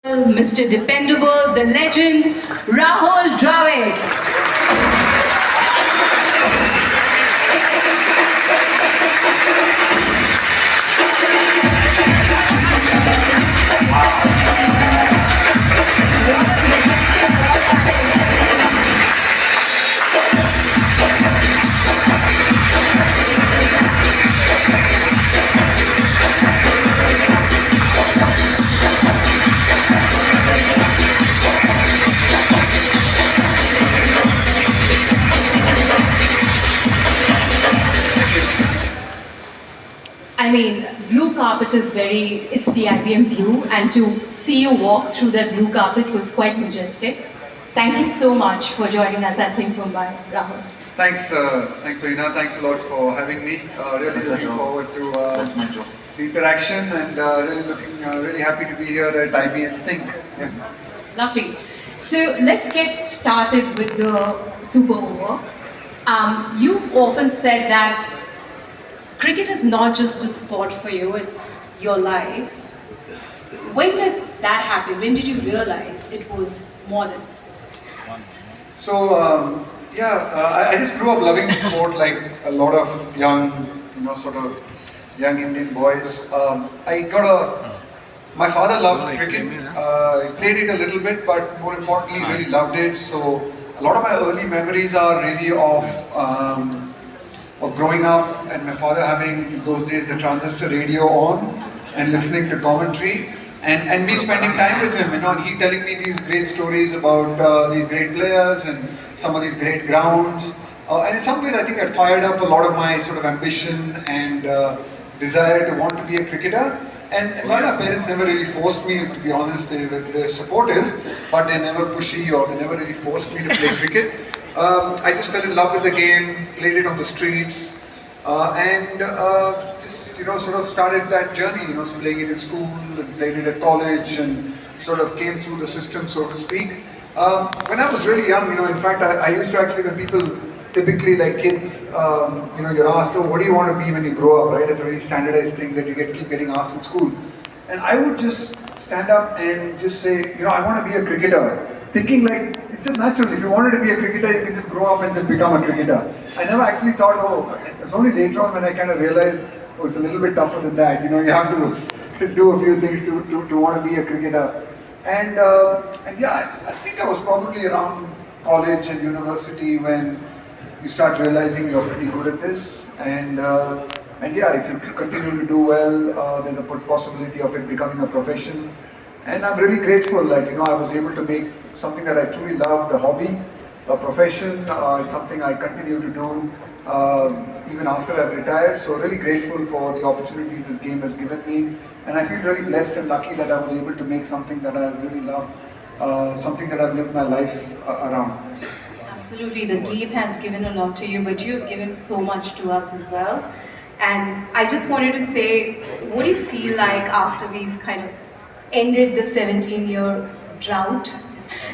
Mr. Dependable, the legend, Rahul Dravid. I mean, blue carpet is it's the IBM blue, and to see you walk through that blue carpet was quite majestic. Thank you so much for joining us at Think Mumbai, Rahul. Thanks, Reena. Thanks a lot for having me. Really looking forward to the interaction, and really happy to be here at IBM Think. Yeah. Lovely. So let's get started with the Super Over. You've often said that cricket is not just a sport for you, it's your life. When did that happen? When did you realize it was more than a sport? So I just grew up loving the sport like a lot of young, sort of young Indian boys. My father loved cricket. He played it a little bit, but more importantly, really loved it. So a lot of my early memories are really of growing up and my father having, in those days, the transistor radio on and listening to commentary and me spending time with him, and he telling me these great stories about these great players and some of these great grounds. And in some ways, I think that fired up a lot of my sort of ambition and desire to want to be a cricketer. And while my parents never really forced me, to be honest, they're supportive, but they never pushy or they never really forced me to play cricket. I just fell in love with the game, played it on the streets, and just sort of started that journey. So playing it in school and played it at college, and sort of came through the system, so to speak. When I was really young, in fact, I used to actually, when people typically like kids, you're asked, oh, what do you want to be when you grow up, right? It's a very standardized thing that you keep getting asked in school. And I would just stand up and just say, I want to be a cricketer. Thinking like, it's just natural. If you wanted to be a cricketer, you can just grow up and just become a cricketer. I never actually thought, it's only later on when I kind of realized, it's a little bit tougher than that. You have to do a few things to want to be a cricketer. And yeah, I think I was probably around college and university when you start realizing you're pretty good at this. And yeah, if you continue to do well, there's a possibility of it becoming a profession. And I'm really grateful that, I was able to make something that I truly loved, a hobby, a profession. It's something I continue to do even after I've retired. So really grateful for the opportunities this game has given me. And I feel really blessed and lucky that I was able to make something that I really love, something that I've lived my life around. Absolutely, the game has given a lot to you, but you've given so much to us as well. And I just wanted to say, what do you feel like after we've kind of ended the 17-year drought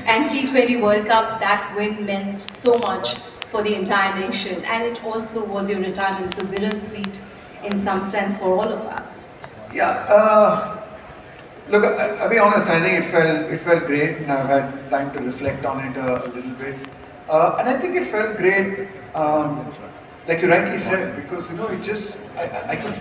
and T20 World Cup? That win meant so much for the entire nation, and it also was your retirement, so bittersweet in some sense for all of us. Yeah, look, I'll be honest, I think it felt great, and I've had time to reflect on it a little bit. And I think it felt great, like you rightly said, because it just, I could